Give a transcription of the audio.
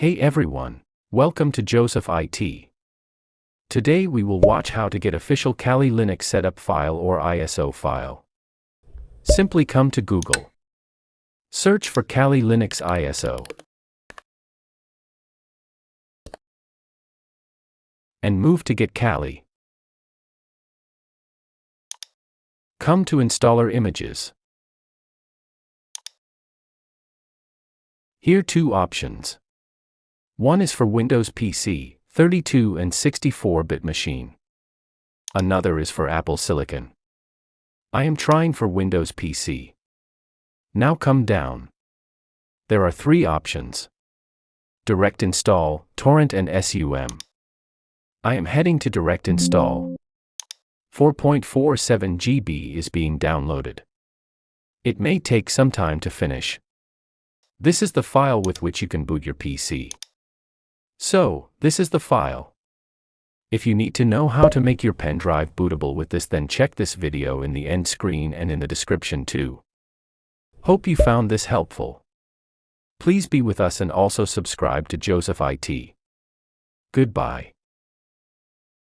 Hey everyone, welcome to Joseph IT. Today we will watch how to get official Kali Linux setup file or ISO file. Simply come to Google. Search for Kali Linux ISO. And move to Get Kali. Come to Installer Images. Here two options. One is for Windows PC, 32 and 64-bit machine. Another is for Apple Silicon. I am trying for Windows PC. Now come down. There are three options: Direct Install, Torrent and SUM. I am heading to Direct Install. 4.47 GB is being downloaded. It may take some time to finish. This is the file with which you can boot your PC. So, this is the file. If you need to know how to make your pen drive bootable with this, then check this video in the end screen and in the description too. Hope you found this helpful. Please be with us and also subscribe to Joseph IT. Goodbye.